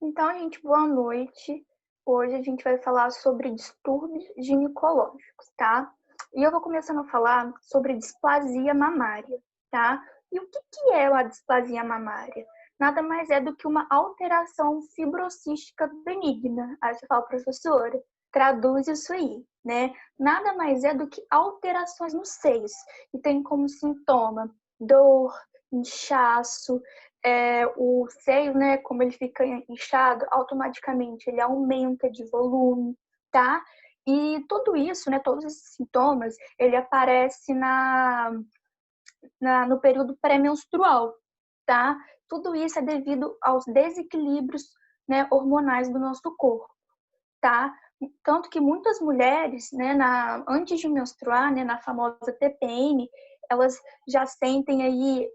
Então, gente, boa noite. Hoje a gente vai falar sobre distúrbios ginecológicos, tá? E eu vou começando a falar sobre displasia mamária, tá? E o que é a displasia mamária? Nada mais é do que uma alteração fibrocística benigna. Aí você fala, professora, traduz isso aí, né? Nada mais é do que alterações nos seios, e tem como sintoma dor, inchaço, o seio, né, como ele fica inchado, automaticamente ele aumenta de volume, tá? E tudo isso, né, todos esses sintomas, ele aparece no período pré-menstrual, tá? Tudo isso é devido aos desequilíbrios, né, hormonais do nosso corpo, tá? Tanto que muitas mulheres, né, antes de menstruar, né, na famosa TPM, elas já sentem aí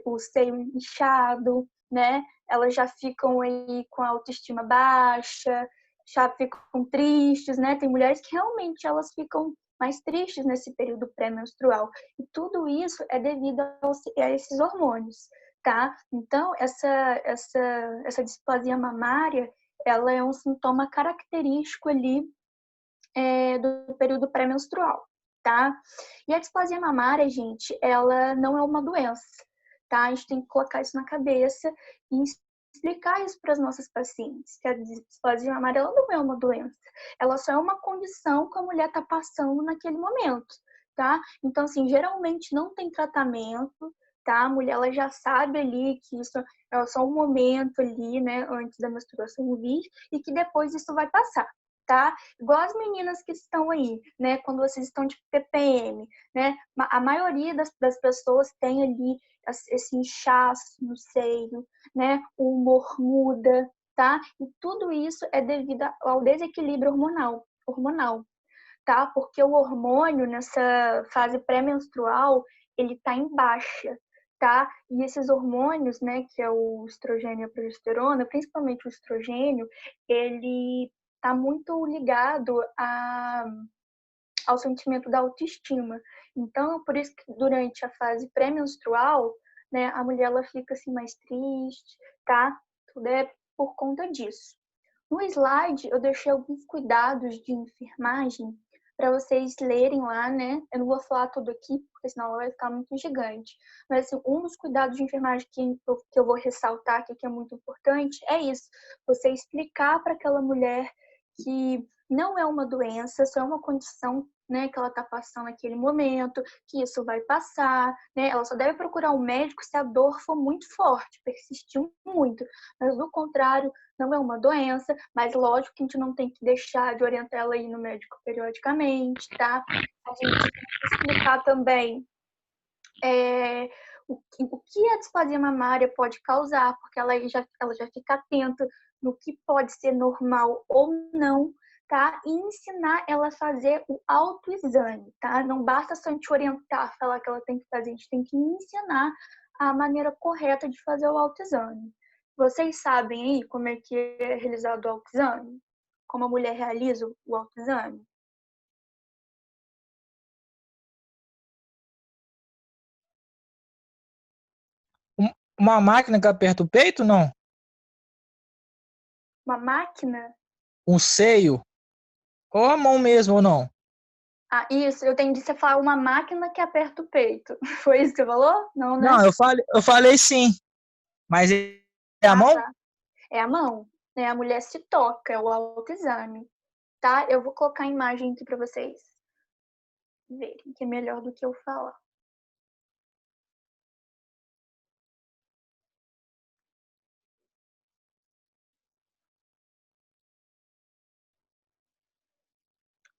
o seio inchado, né? Elas já ficam aí com a autoestima baixa, já ficam tristes, né? Tem mulheres que realmente elas ficam mais tristes nesse período pré-menstrual. E tudo isso é devido a esses hormônios, tá? Então, essa displasia mamária, ela é um sintoma característico ali do período pré-menstrual, tá? E a displasia mamária, gente, ela não é uma doença, tá? A gente tem que colocar isso na cabeça e explicar isso para as nossas pacientes, que a displasia mamária ela não é uma doença, ela só é uma condição que a mulher está passando naquele momento, tá? Então, assim, geralmente não tem tratamento, tá? A mulher ela já sabe ali que isso é só um momento ali, né, antes da menstruação vir e que depois isso vai passar, tá? Igual as meninas que estão aí, né, quando vocês estão de TPM, né, a maioria das pessoas tem ali esse inchaço no seio, né, o humor muda, tá? E tudo isso é devido ao desequilíbrio hormonal, tá? Porque o hormônio nessa fase pré-menstrual, ele tá em baixa, tá? E esses hormônios, né, que é o estrogênio e a progesterona, principalmente o estrogênio, ele tá muito ligado ao sentimento da autoestima. Então, por isso que durante a fase pré-menstrual, né, a mulher ela fica assim mais triste, tá? Tudo é por conta disso. No slide, eu deixei alguns cuidados de enfermagem para vocês lerem lá, né? Eu não vou falar tudo aqui, porque senão ela vai ficar muito gigante. Mas, assim, um dos cuidados de enfermagem que eu vou ressaltar aqui, que é muito importante, é isso. Você explicar para aquela mulher que não é uma doença, só é uma condição, né, que ela está passando naquele momento, que isso vai passar, né? Ela só deve procurar um médico se a dor for muito forte, persistir muito. Mas, do contrário, não é uma doença, mas lógico que a gente não tem que deixar de orientar ela a ir no médico periodicamente, tá? A gente tem que explicar também o que a displasia mamária pode causar, porque ela já fica atenta no que pode ser normal ou não, tá? E ensinar ela a fazer o autoexame, tá? Não basta só a gente orientar, falar que ela tem que fazer, a gente tem que ensinar a maneira correta de fazer o autoexame. Vocês sabem aí como é que é realizado o autoexame? Como a mulher realiza o autoexame? Uma máquina que aperta o peito, não? Uma máquina? Um seio? Ou a mão mesmo, ou não? Ah, isso, eu entendi você falar uma máquina que aperta o peito. Foi isso que você falou? Não, né? Não, eu falei sim. Mas é a Ah, mão? tá. É a mão, né? A mulher se toca, é o autoexame, tá? Eu vou colocar a imagem aqui para vocês verem, que é melhor do que eu falar.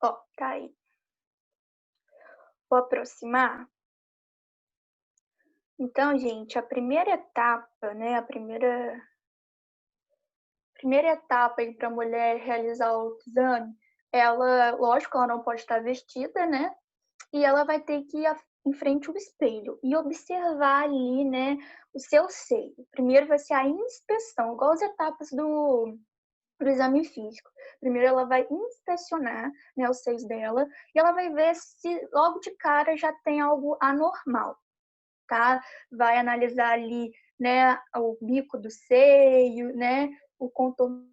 Ó, tá aí. Vou aproximar. Então, gente, a primeira etapa, né? A primeira etapa aí para a mulher realizar o autoexame, ela, lógico, ela não pode estar vestida, né? E ela vai ter que ir em frente ao espelho e observar ali, né, o seu seio. Primeiro vai ser a inspeção, igual as etapas do exame físico. Primeiro ela vai inspecionar, né, os seios dela e ela vai ver se logo de cara já tem algo anormal, tá? Vai analisar ali né, o bico do seio, né, o contorno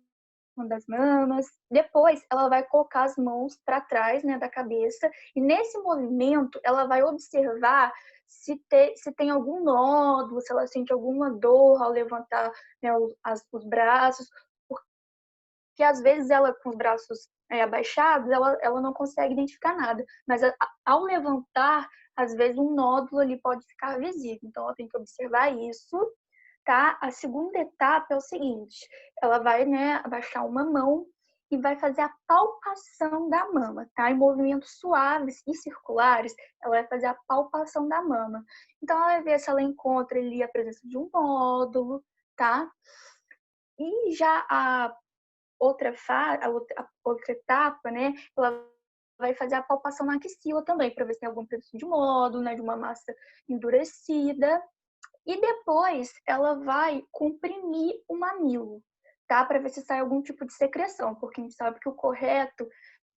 das mamas. Depois, ela vai colocar as mãos para trás, né, da cabeça, e nesse movimento, ela vai observar se tem algum nódulo, se ela sente alguma dor ao levantar, né, os braços, porque às vezes ela, com os braços abaixados, ela não consegue identificar nada, mas ao levantar, às vezes um nódulo ali pode ficar visível, então ela tem que observar isso, tá? A segunda etapa é o seguinte, ela vai, né, abaixar uma mão e vai fazer a palpação da mama, tá? Em movimentos suaves e circulares, ela vai fazer a palpação da mama. Então, ela vai ver se ela encontra ali a presença de um nódulo, tá? E já a outra etapa, né, ela vai fazer a palpação na axila também, para ver se tem algum presença de nódulo, né, de uma massa endurecida. E depois ela vai comprimir o mamilo, tá? Para ver se sai algum tipo de secreção, porque a gente sabe que o correto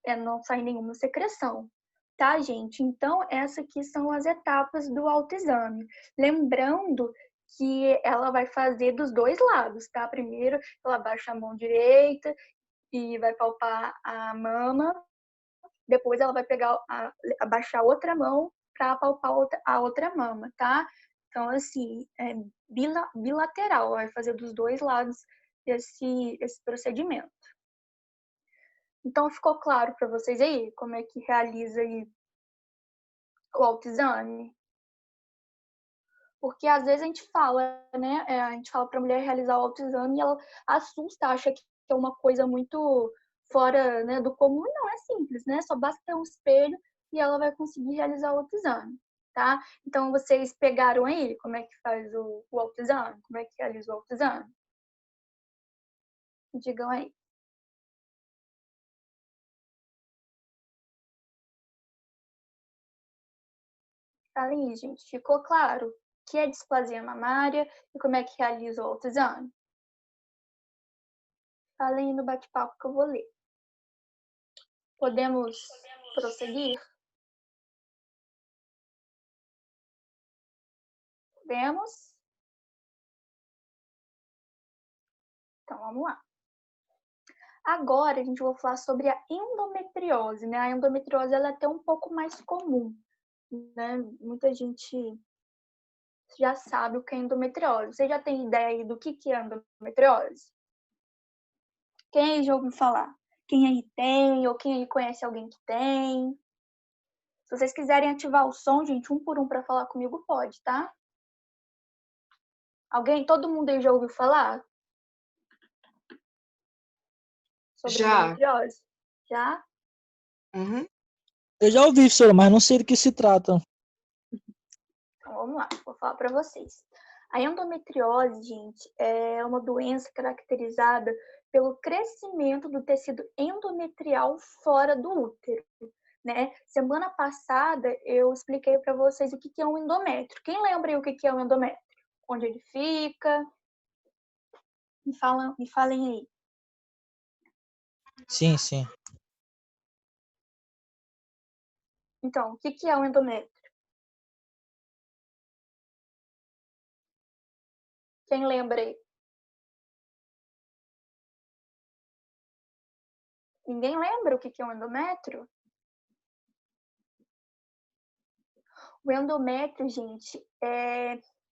é não sair nenhuma secreção. Tá, gente? Então, essas aqui são as etapas do autoexame. Lembrando que ela vai fazer dos dois lados, tá? Primeiro, ela baixa a mão direita e vai palpar a mama. Depois, ela vai abaixar a outra mão para palpar a outra mama, tá? Então, assim, é bilateral, vai fazer dos dois lados esse procedimento. Então, ficou claro para vocês aí como é que realiza aí o autoexame? Porque às vezes a gente fala, né? A gente fala para a mulher realizar o autoexame e ela assusta, acha que é uma coisa muito fora, né, do comum. E não, é simples, né? Só basta ter um espelho e ela vai conseguir realizar o autoexame, tá? Então, vocês pegaram aí como é que faz o autoexame? Como é que realiza o autoexame? Digam aí. Falem aí, gente. Ficou claro o que é displasia mamária e como é que realiza o autoexame? Falem aí no bate-papo que eu vou ler. Podemos prosseguir? Podemos? Então, vamos lá. Agora, a gente vai falar sobre a endometriose, né? A endometriose, ela é até um pouco mais comum, né? Muita gente já sabe o que é endometriose. Você já tem ideia do que é endometriose? Quem aí já ouviu falar? Quem aí tem, ou quem aí conhece alguém que tem? Se vocês quiserem ativar o som, gente, um por um para falar comigo, pode, tá? Alguém? Todo mundo aí já ouviu falar sobre Já. endometriose? Já? Uhum. Eu já ouvi, professora, mas não sei do que se trata. Então, vamos lá, vou falar para vocês. A endometriose, gente, é uma doença caracterizada pelo crescimento do tecido endometrial fora do útero, né? Semana passada eu expliquei para vocês o que é um endométrio. Quem lembra aí o que é um endométrio? Onde ele fica? Me falem aí. Sim, sim. Então, o que é um endométrio? Quem lembra aí? Ninguém lembra o que é um endométrio? O endométrio, gente,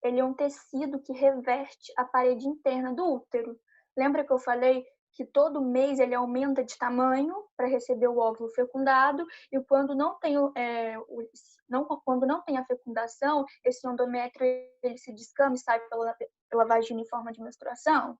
ele é um tecido que reveste a parede interna do útero. Lembra que eu falei que todo mês ele aumenta de tamanho para receber o óvulo fecundado e quando quando não tem a fecundação, esse endométrio ele se descama e sai pela vagina em forma de menstruação?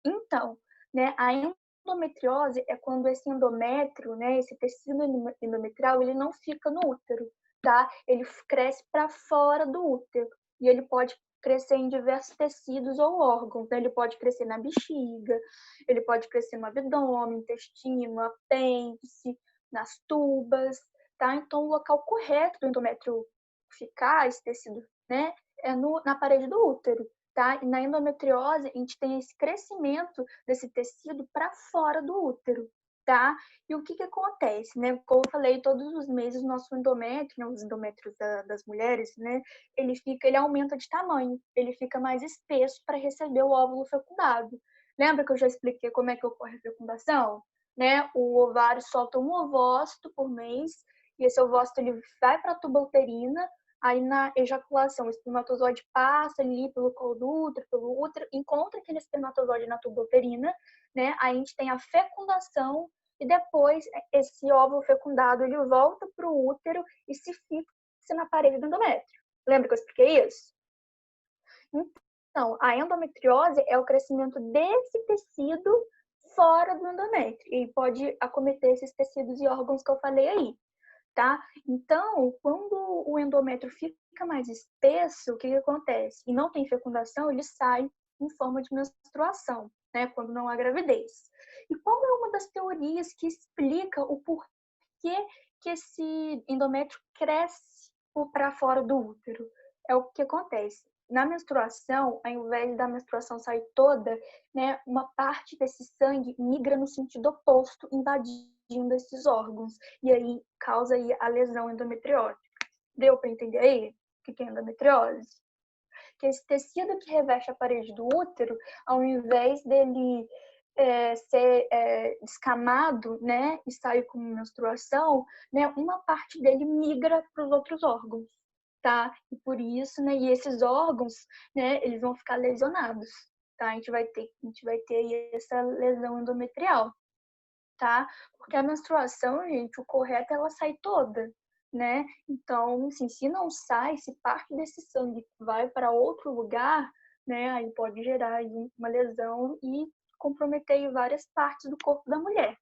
Então, né, a endometriose é quando esse endométrio, né, esse tecido endometrial, ele não fica no útero, tá? Ele cresce para fora do útero e ele pode crescer em diversos tecidos ou órgãos, né? Ele pode crescer na bexiga, ele pode crescer no abdômen, intestino, apêndice, nas tubas, tá? Então, o local correto do endométrio ficar, esse tecido, né, é na parede do útero. Tá? E na endometriose, a gente tem esse crescimento desse tecido para fora do útero, tá? E o que acontece, né? Como eu falei, todos os meses o nosso endométrio, né, os endométrios das mulheres, né, ele aumenta de tamanho, ele fica mais espesso para receber o óvulo fecundado. Lembra que eu já expliquei como é que ocorre a fecundação? Né? O ovário solta um ovócito por mês, e esse ovócito ele vai para a tuba uterina. Aí na ejaculação, o espermatozoide passa ali pelo colo do útero, pelo útero, encontra aquele espermatozoide na tuba uterina, né? Aí a gente tem a fecundação e depois esse óvulo fecundado ele volta para o útero e se fixa na parede do endométrio. Lembra que eu expliquei isso? Então, a endometriose é o crescimento desse tecido fora do endométrio e pode acometer esses tecidos e órgãos que eu falei aí, tá? Então, quando o endométrio fica mais espesso, o que acontece? E não tem fecundação, ele sai em forma de menstruação, né? Quando não há gravidez. E qual é uma das teorias que explica o porquê que esse endométrio cresce para fora do útero? É o que acontece. Na menstruação, ao invés da menstruação sair toda, né, uma parte desse sangue migra no sentido oposto, invadindo esses órgãos. E aí causa aí a lesão endometriótica. Deu para entender aí o que é endometriose? Que esse tecido que reveste a parede do útero, ao invés dele ser descamado, né, e sair como menstruação, né, uma parte dele migra para os outros órgãos, tá? E por isso, né, e esses órgãos, né, eles vão ficar lesionados, tá? A gente vai ter aí essa lesão endometrial, tá? Porque a menstruação, gente, o correto é ela sair toda, né? Então, assim, se não sai, se parte desse sangue vai para outro lugar, né, aí pode gerar aí uma lesão e comprometer aí várias partes do corpo da mulher,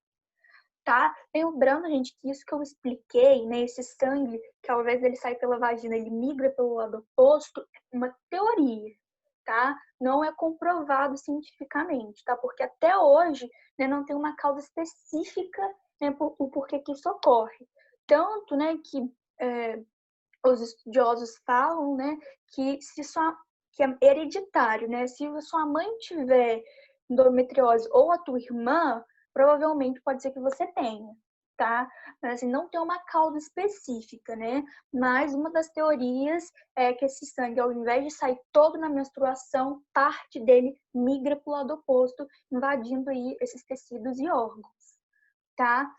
tá? Lembrando, gente, que isso que eu expliquei, né, esse sangue, que ao invés dele sair pela vagina, ele migra pelo lado oposto, é uma teoria, tá? Não é comprovado cientificamente, tá? Porque até hoje, né, não tem uma causa específica, né, o porquê que isso ocorre. Tanto, né, que os estudiosos falam, né, que que é hereditário, né? Se a sua mãe tiver endometriose ou a tua irmã, provavelmente pode ser que você tenha, tá? Mas assim, não tem uma causa específica, né? Mas uma das teorias é que esse sangue, ao invés de sair todo na menstruação, parte dele migra para o lado oposto, invadindo aí esses tecidos e órgãos, tá?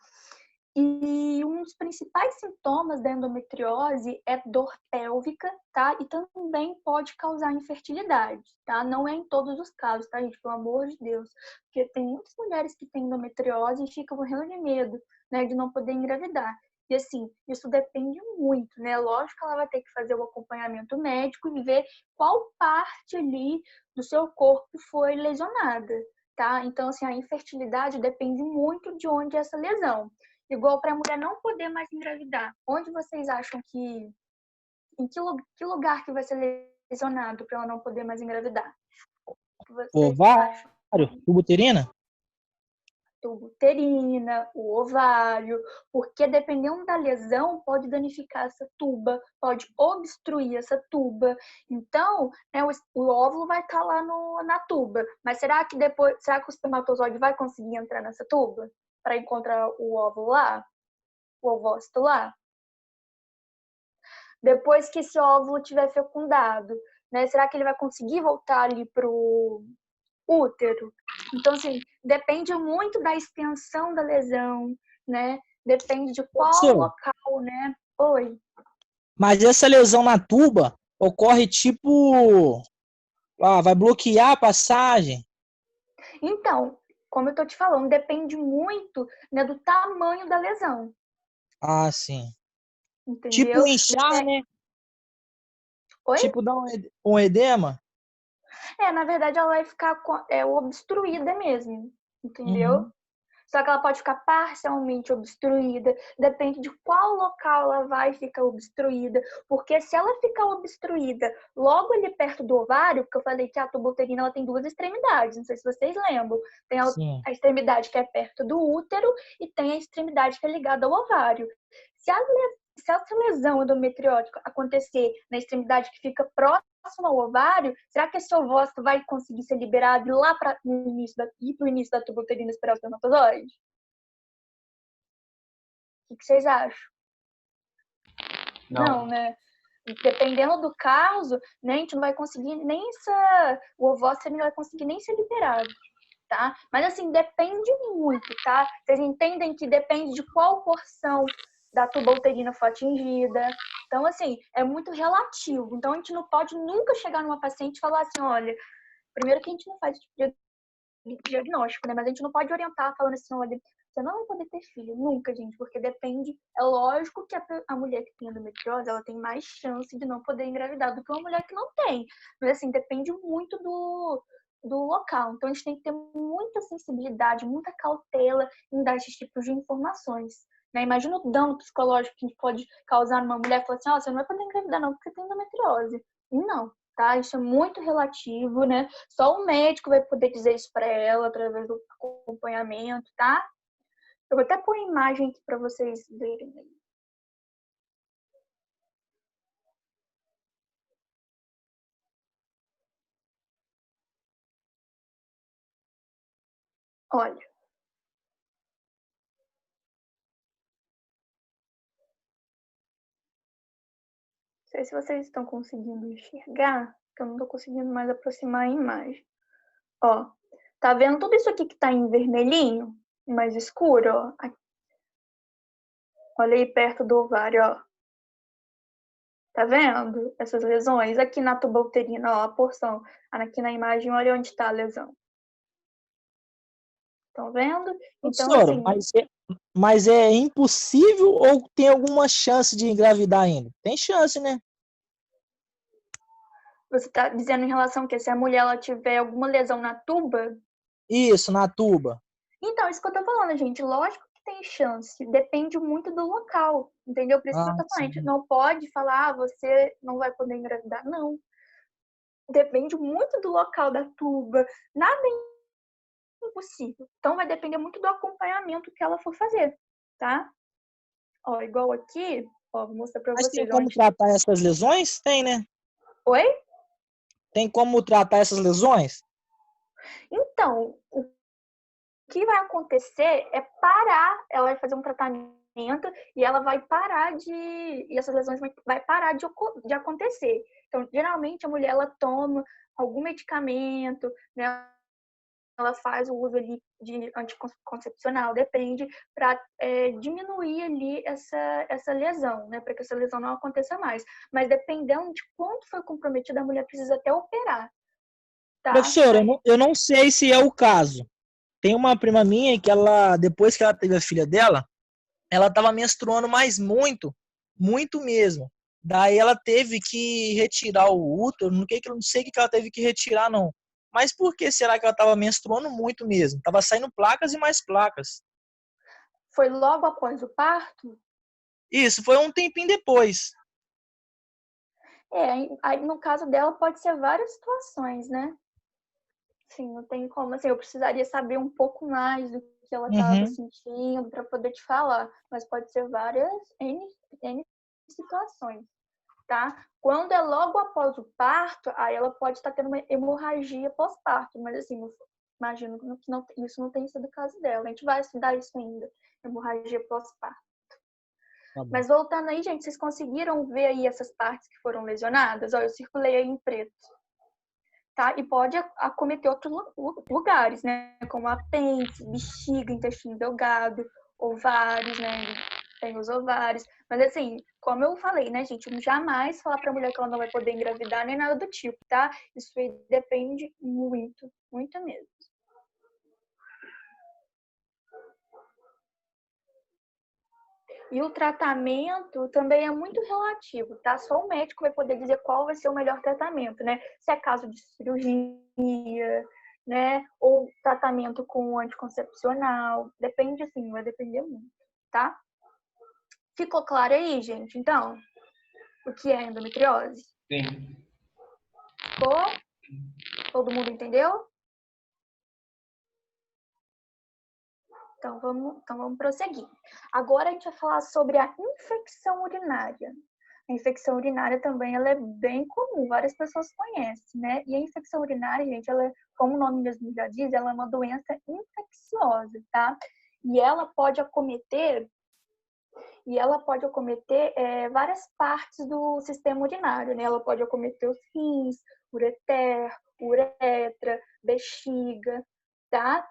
E um dos principais sintomas da endometriose é dor pélvica, tá? E também pode causar infertilidade, tá? Não é em todos os casos, tá, gente? Pelo amor de Deus. Porque tem muitas mulheres que têm endometriose e ficam morrendo de medo, né, de não poder engravidar. E assim, isso depende muito, né? Lógico que ela vai ter que fazer o acompanhamento médico e ver qual parte ali do seu corpo foi lesionada, tá? Então, assim, a infertilidade depende muito de onde é essa lesão. Igual para a mulher não poder mais engravidar. Onde vocês acham que. Em que lugar que vai ser lesionado para ela não poder mais engravidar? O que vocês acham? Ovário, tubo uterina? Tubo uterina, o ovário, porque dependendo da lesão, pode danificar essa tuba, pode obstruir essa tuba. Então, né, o óvulo vai estar lá na tuba. Mas será que o espermatozoide vai conseguir entrar nessa tuba para encontrar o óvulo lá? O ovócito lá? Depois que esse óvulo tiver fecundado, né? Será que ele vai conseguir voltar ali pro útero? Então, assim, depende muito da extensão da lesão, né? Depende de qual Professor, local, né? Oi. mas essa lesão na tuba ocorre tipo. Vai bloquear a passagem. Então, como eu tô te falando, depende muito, né, do tamanho da lesão, Ah, sim. Tipo entendeu? inchar, né? Oi? Tipo dar um edema. Na verdade, ela vai ficar obstruída mesmo, entendeu? Uhum. Só que ela pode ficar parcialmente obstruída, depende de qual local ela vai ficar obstruída, porque se ela ficar obstruída logo ali perto do ovário, porque eu falei que a tuba uterina ela tem duas extremidades, não sei se vocês lembram, tem Sim. a extremidade que é perto do útero e tem a extremidade que é ligada ao ovário. Se a, se essa lesão endometriótica acontecer na extremidade que fica próxima ao ovário, será que esse ovócito vai conseguir ser liberado lá para o início da tuba uterina esperar o espermatozoide? que vocês acham? Não. Não, né? Dependendo do caso, né, a gente não vai conseguir nem o ovócito não vai conseguir nem ser liberado, tá? Mas assim, depende muito, tá? Vocês entendem que depende de qual porção da tuba uterina foi atingida. Então, assim, é muito relativo. Então, a gente não pode nunca chegar numa paciente e falar assim, olha, primeiro que a gente não faz diagnóstico, né? Mas a gente não pode orientar falando assim, olha, você não vai poder ter filho, nunca, gente, porque depende. É lógico que a mulher que tem endometriose, ela tem mais chance de não poder engravidar do que uma mulher que não tem. Mas, assim, depende muito do local. Então, a gente tem que ter muita sensibilidade, muita cautela em dar esses tipos de informações. Né? Imagina o dano psicológico que pode causar numa mulher que fala assim, você não vai poder engravidar não porque tem endometriose. E não, tá? Isso é muito relativo, né? Só o médico vai poder dizer isso para ela através do acompanhamento, tá? Eu vou até pôr a imagem aqui para vocês verem. Olha. Não sei se vocês estão conseguindo enxergar, porque eu não estou conseguindo mais aproximar a imagem. Ó, tá vendo tudo isso aqui que tá em vermelhinho, mais escuro, ó? Olha aí perto do ovário, ó. Tá vendo essas lesões? Aqui na tuba uterina, ó, a porção. Aqui na imagem, olha onde tá a lesão. Estão vendo? Então, Professora, assim... mas é impossível ou tem alguma chance de engravidar ainda? Tem chance, né? Você tá dizendo em relação que se a mulher ela tiver alguma lesão na tuba? Isso, na tuba. Então, isso que eu tô falando, gente. Lógico que tem chance. Depende muito do local, entendeu? Por isso que eu tô falando. A gente não pode falar, você não vai poder engravidar. Não. Depende muito do local da tuba. Nada é impossível. Então, vai depender muito do acompanhamento que ela for fazer, tá? Ó, igual aqui, ó, vou mostrar pra Mas tem vocês como onde... tratar essas lesões? Tem, né? Oi? Tem como tratar essas lesões? Então, o que vai acontecer é parar, ela vai fazer um tratamento e ela vai parar e essas lesões vai parar de acontecer. Então, geralmente a mulher ela toma algum medicamento, né? Ela faz o uso ali de anticoncepcional, depende, para diminuir ali essa lesão, né? Para que essa lesão não aconteça mais. Mas dependendo de quanto foi comprometida, a mulher precisa até operar, tá? Professora, eu não sei se é o caso. Tem uma prima minha que ela, depois que ela teve a filha dela, ela estava menstruando mais muito, muito mesmo. Daí ela teve que retirar o útero, não sei o que ela teve que retirar, não. Mas por que será que ela estava menstruando muito mesmo? Tava saindo placas e mais placas. Foi logo após o parto? Isso, foi um tempinho depois. Aí no caso dela pode ser várias situações, né? Sim, não tem como, assim, eu precisaria saber um pouco mais do que ela estava Uhum. sentindo para poder te falar, mas pode ser várias N situações, tá? Quando é logo após o parto, aí ela pode estar tendo uma hemorragia pós-parto, mas assim, imagino que não, isso não tem sido o caso dela. A gente vai estudar isso ainda, hemorragia pós-parto. Tá bom. Mas voltando aí, gente, vocês conseguiram ver aí essas partes que foram lesionadas? Ó, eu circulei aí em preto. Tá? E pode acometer outros lugares, né? Como apêndice, bexiga, intestino delgado, ovários, né? Tem os ovários. Mas assim, como eu falei, né, gente? Jamais falar pra mulher que ela não vai poder engravidar nem nada do tipo, tá? Isso aí depende muito, muito mesmo. E o tratamento também é muito relativo, tá? Só o médico vai poder dizer qual vai ser o melhor tratamento, né? Se é caso de cirurgia, né? Ou tratamento com anticoncepcional. Depende, assim, vai depender muito, tá? Ficou claro aí, gente? Então, o que é endometriose? Sim. Ficou? Todo mundo entendeu? Então vamos prosseguir. Agora a gente vai falar sobre a infecção urinária. A infecção urinária também ela é bem comum, várias pessoas conhecem, né? E a infecção urinária, gente, ela, como o nome mesmo já diz, ela é uma doença infecciosa, tá? E ela pode acometer E ela pode acometer várias partes do sistema urinário, né? Ela pode acometer os rins, ureter, uretra, bexiga, tá?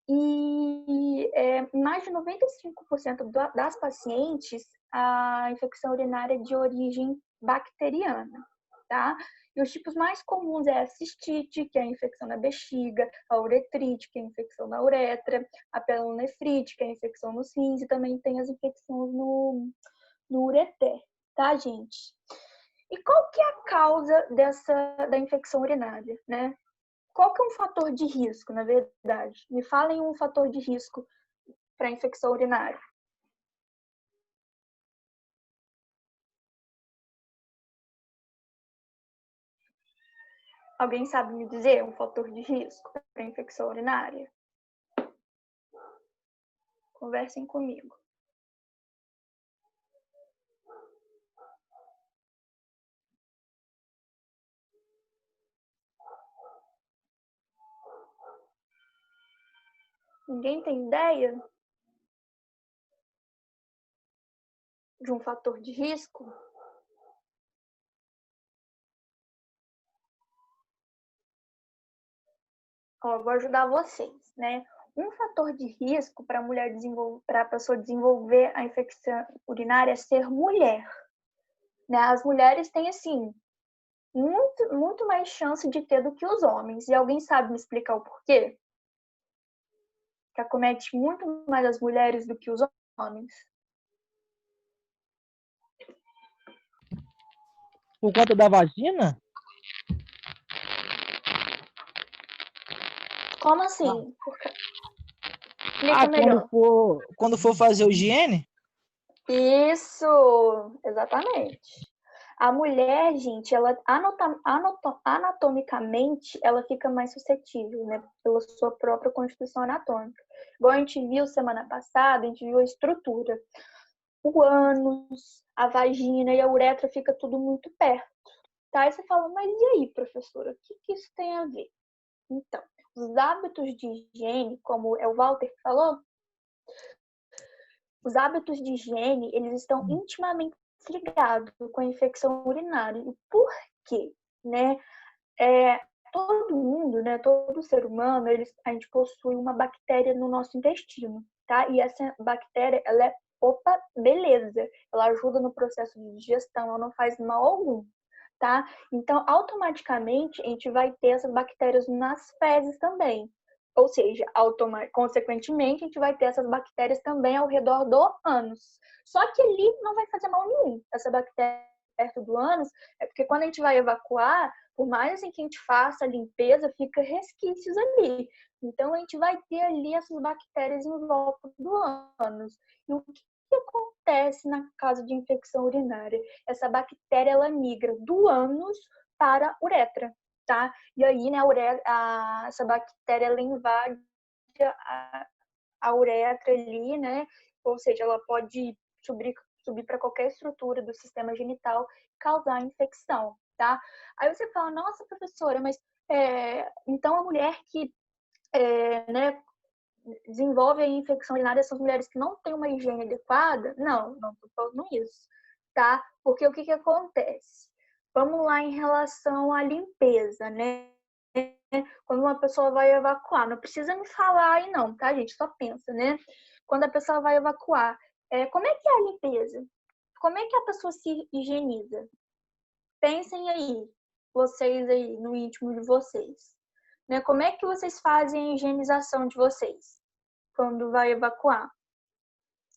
E mais de 95% das pacientes, a infecção urinária é de origem bacteriana, tá? E os tipos mais comuns é a cistite, que é a infecção na bexiga, a uretrite, que é a infecção na uretra, a pielonefrite, que é a infecção nos rins, e também tem as infecções no ureter, tá, gente? E qual que é a causa da infecção urinária, né? Qual que é um fator de risco, na verdade? Me falem um fator de risco para infecção urinária. Alguém sabe me dizer um fator de risco para infecção urinária? Conversem comigo. Ninguém tem ideia de um fator de risco? Ó, eu vou ajudar vocês, né? Um fator de risco para a pessoa desenvolver a infecção urinária é ser mulher. Né? As mulheres têm, assim, muito mais chance de ter do que os homens. E alguém sabe me explicar o porquê? Que acomete muito mais as mulheres do que os homens. Por conta da vagina? Como assim? Explica melhor. Quando for fazer o higiene? Isso, exatamente. A mulher, gente, ela anatomicamente, ela fica mais suscetível, né? Pela sua própria constituição anatômica. Igual a gente viu semana passada, a gente viu a estrutura. O ânus, a vagina e a uretra fica tudo muito perto. Tá? Aí você fala, mas e aí, professora? O que isso tem a ver? Então, os hábitos de higiene, como o Walter falou, os hábitos de higiene, eles estão intimamente ligados com a infecção urinária. E por quê? Né? Todo mundo, né, todo ser humano, a gente possui uma bactéria no nosso intestino, tá? E essa bactéria, ela beleza, ela ajuda no processo de digestão, ela não faz mal algum, tá? Então, automaticamente, a gente vai ter essas bactérias nas fezes também. Ou seja, consequentemente, a gente vai ter essas bactérias também ao redor do ânus. Só que ali não vai fazer mal nenhum. Essa bactéria perto do ânus é porque quando a gente vai evacuar, por mais assim que a gente faça a limpeza, fica resquícios ali. Então, a gente vai ter ali essas bactérias em volta do ânus. E o que acontece na caso de infecção urinária? Essa bactéria, ela migra do ânus para a uretra. Tá? E aí, né, essa bactéria, ela invade a uretra ali, né? Ou seja, ela pode subir para qualquer estrutura do sistema genital e causar infecção, tá? Aí você fala, nossa, professora, mas então a mulher que né, desenvolve a infecção urinária são as mulheres que não têm uma higiene adequada? Não estou falando isso, tá? Porque o que acontece? Vamos lá em relação à limpeza, né? Quando uma pessoa vai evacuar, não precisa me falar aí não, tá, gente? Só pensa, né? Quando a pessoa vai evacuar, como é que é a limpeza? Como é que a pessoa se higieniza? Pensem aí, vocês aí, no íntimo de vocês. Né? Como é que vocês fazem a higienização de vocês quando vai evacuar?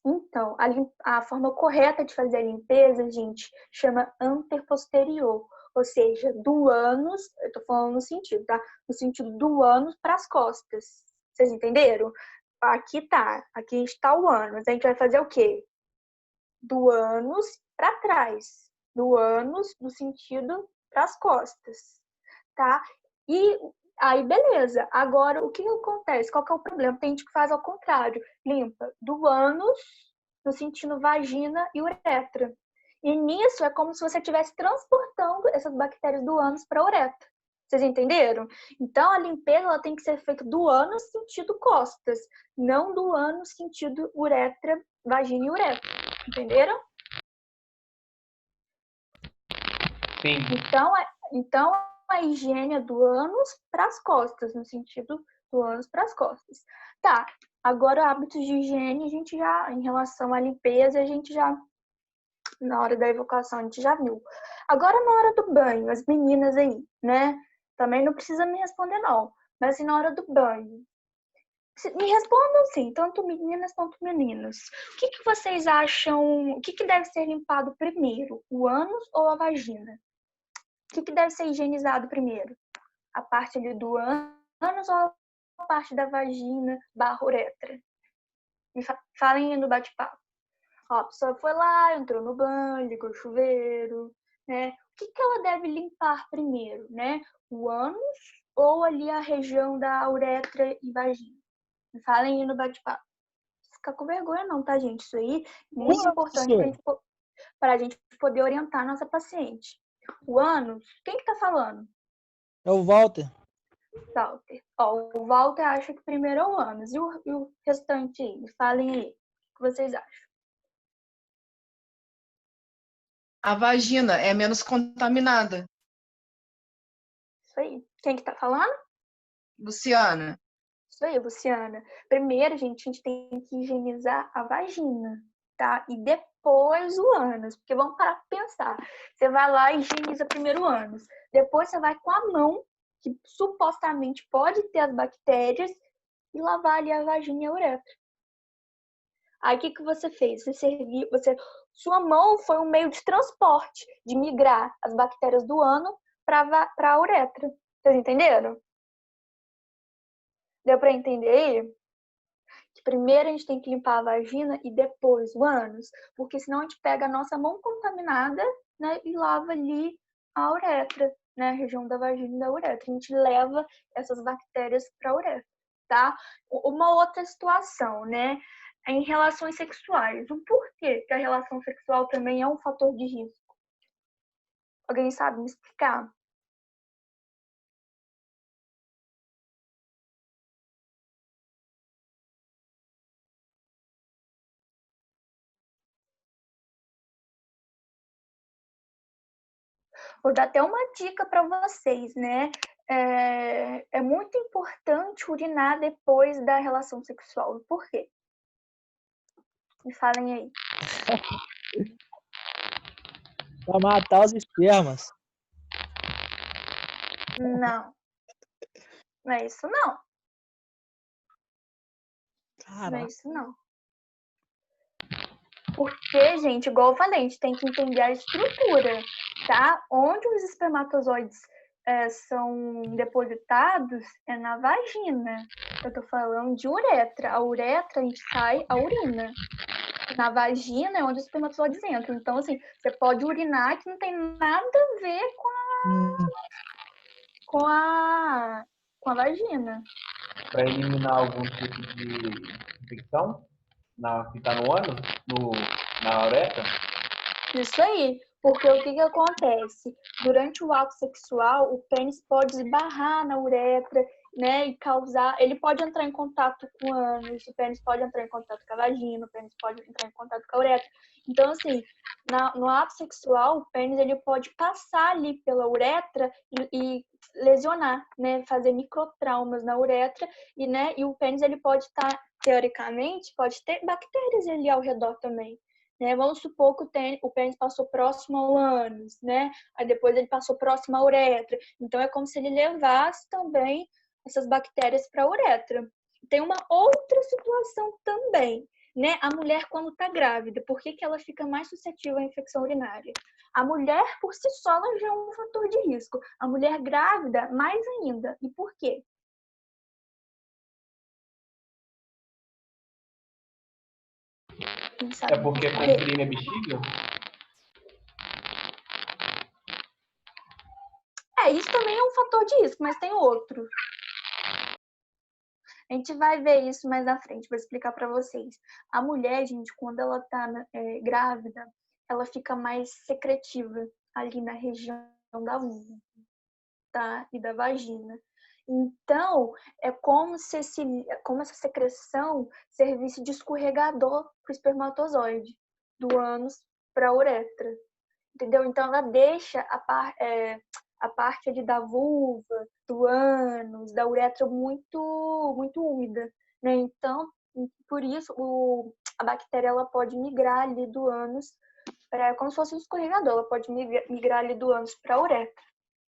Então, a forma correta de fazer a limpeza, gente, chama anteposterior. Ou seja, do ânus, eu tô falando no sentido, tá? No sentido do ânus para as costas. Vocês entenderam? Aqui a gente tá o ânus. A gente vai fazer o quê? Do ânus para trás. Do ânus no sentido para as costas, tá? E aí, beleza. Agora, o que acontece? Qual que é o problema? Tem gente que faz ao contrário. Limpa do ânus no sentido vagina e uretra. E nisso é como se você estivesse transportando essas bactérias do ânus para a uretra. Vocês entenderam? Então, a limpeza ela tem que ser feita do ânus sentido costas, não do ânus sentido uretra, vagina e uretra. Entenderam? Sim. Então a higiene é do ânus para as costas, no sentido do ânus para as costas. Tá, agora hábitos de higiene, a gente já, em relação à limpeza, a gente já, na hora da evocação, a gente já viu. Agora, na hora do banho, as meninas aí, né? Também não precisa me responder, não. Mas assim, na hora do banho, me respondam sim, tanto meninas quanto meninos. O que vocês acham? O que deve ser limpado primeiro? O ânus ou a vagina? O que deve ser higienizado primeiro? A parte ali do ânus ou a parte da vagina barra uretra? Me falem aí no bate-papo. Ó, a pessoa foi lá, entrou no banho, ligou o chuveiro, né? O que ela deve limpar primeiro, né? O ânus ou ali a região da uretra e vagina? Me falem aí no bate-papo. Não fica com vergonha não, tá, gente? Isso aí é muito importante para a gente poder orientar a nossa paciente. O ânus, quem que tá falando? É o Walter. Walter. Ó, o Walter acha que primeiro é o ânus. E o restante aí? Me falem aí. O que vocês acham? A vagina é menos contaminada. Isso aí. Quem que tá falando? Luciana. Isso aí, Luciana. Primeiro, gente, a gente tem que higienizar a vagina, tá? E depois o ânus. Porque vamos parar pra pensar. Você vai lá e higieniza primeiro o ânus. Depois você vai com a mão, que supostamente pode ter as bactérias, e lavar ali a vagina e a uretra. Aí o que você fez? Sua mão foi um meio de transporte, de migrar as bactérias do ânus para a uretra. Vocês entenderam? Deu para entender aí? Que primeiro a gente tem que limpar a vagina e depois o ânus, porque senão a gente pega a nossa mão contaminada, né, e lava ali a uretra, né, a região da vagina e da uretra. A gente leva essas bactérias para a uretra, tá? Uma outra situação, né, é em relações sexuais. O porquê que a relação sexual também é um fator de risco? Alguém sabe me explicar? Vou dar até uma dica para vocês, né? É muito importante urinar depois da relação sexual. Por quê? Me falem aí. Pra matar os espermas. Não. Não é isso, não. Caraca. Não é isso, não. Porque, gente, igual eu falei, a gente tem que entender a estrutura, tá? Onde os espermatozoides são depositados é na vagina. Eu tô falando de uretra. A uretra, a gente sai a urina. Na vagina é onde os espermatozoides entram. Então, assim, você pode urinar que não tem nada a ver com a vagina. Para eliminar algum tipo de infecção que está no ânus, na uretra. Isso aí. Porque o que acontece? Durante o ato sexual, o pênis pode esbarrar na uretra, né? E causar. Ele pode entrar em contato com o ânus, o pênis pode entrar em contato com a vagina, o pênis pode entrar em contato com a uretra. Então, assim, no ato sexual, o pênis ele pode passar ali pela uretra e lesionar, né? Fazer microtraumas na uretra e o pênis ele pode estar, teoricamente, pode ter bactérias ali ao redor também. Né? Vamos supor que o pênis passou próximo ao ânus, né? Aí depois ele passou próximo à uretra. Então é como se ele levasse também essas bactérias para a uretra. Tem uma outra situação também, né? A mulher quando está grávida, por que ela fica mais suscetível à infecção urinária? A mulher por si só ela já é um fator de risco. A mulher grávida mais ainda. E por quê? É porque comprime a bexiga? Isso também é um fator de risco, mas tem outro. A gente vai ver isso mais à frente, vou explicar para vocês. A mulher, gente, quando ela tá grávida, ela fica mais secretiva ali na região da vulva, tá? E da vagina. Então, é como se essa secreção servisse de escorregador para o espermatozoide, do ânus para a uretra, entendeu? Então ela deixa a parte ali da vulva, do ânus, da uretra muito úmida, né? Então, por isso, a bactéria ela pode migrar ali do ânus, como se fosse um escorregador, ela pode migrar ali do ânus para a uretra,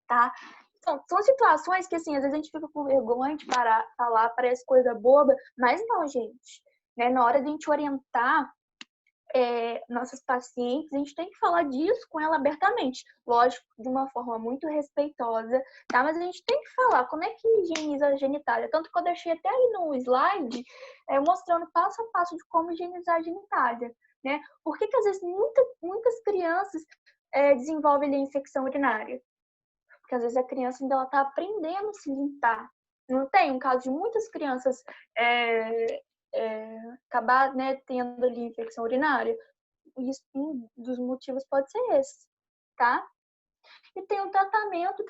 tá? Então, são situações que, assim, às vezes a gente fica com vergonha de falar, parece coisa boba, mas não, gente, né? Na hora de a gente orientar nossas pacientes, a gente tem que falar disso com ela abertamente. Lógico, de uma forma muito respeitosa, tá? Mas a gente tem que falar como é que higieniza a genitália. Tanto que eu deixei até aí no slide mostrando passo a passo de como higienizar a genitália, né? Por que às vezes muitas crianças desenvolvem ali, infecção urinária? Porque às vezes a criança ainda está aprendendo a se limpar. Não tem um caso de muitas crianças acabar, né, tendo ali infecção urinária. Isso, um dos motivos pode ser esse, tá? E tem o tratamento,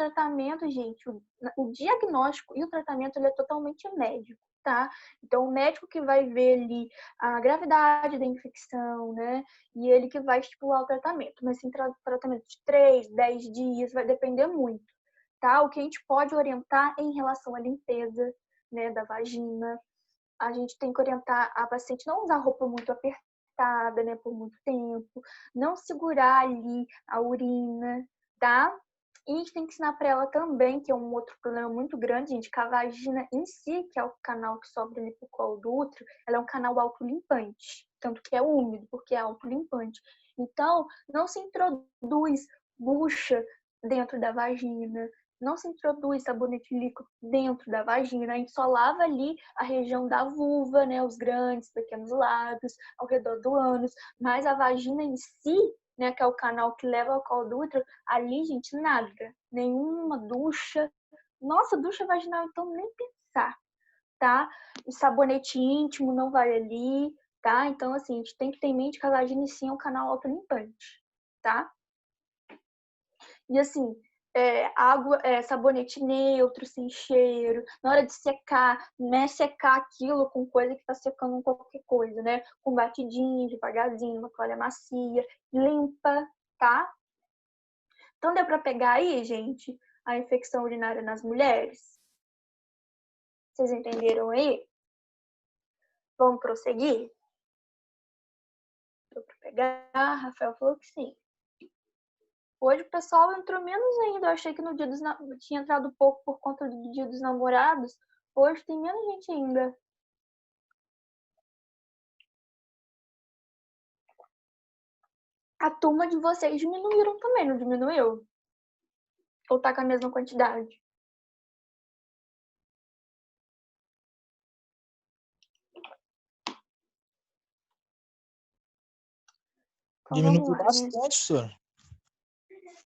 gente, o diagnóstico e o tratamento ele é totalmente médico, tá? Então, o médico que vai ver ali a gravidade da infecção, né? E ele que vai estipular o tratamento. Mas tem tratamento de 3, 10 dias, vai depender muito, tá? O que a gente pode orientar em relação à limpeza, né, da vagina. A gente tem que orientar a paciente não usar roupa muito apertada, né, por muito tempo, não segurar ali a urina, tá? E a gente tem que ensinar para ela também, que é um outro problema muito grande, gente, que a vagina em si, que é o canal que sobe ali pro colo do útero, ela é um canal autolimpante, tanto que é úmido, porque é autolimpante. Então, não se introduz bucha dentro da vagina, não se introduz sabonete líquido dentro da vagina, a gente só lava ali a região da vulva, né, os grandes, pequenos lábios, ao redor do ânus, mas a vagina em si, né, que é o canal que leva ao colo do útero, ali, gente, nada, nenhuma ducha. Nossa, ducha vaginal, então nem pensar, tá? E sabonete íntimo não vai ali, tá? Então, assim, a gente tem que ter em mente que a vagina sim é um canal autolimpante, tá? E assim, água, sabonete neutro, sem cheiro. Na hora de secar, não é secar aquilo com coisa que tá secando qualquer coisa, né? Com batidinho, devagarzinho, uma toalha macia, limpa, tá? Então deu pra pegar aí, gente, a infecção urinária nas mulheres? Vocês entenderam aí? Vamos prosseguir? Deu pra pegar? Rafael falou que sim. Hoje o pessoal entrou menos ainda. Eu achei que no dia tinha entrado pouco por conta do Dia dos Namorados. Hoje tem menos gente ainda. A turma de vocês diminuíram também, não diminuiu? Ou tá com a mesma quantidade? Então Diminuiu vamos lá, né? bastante, senhor.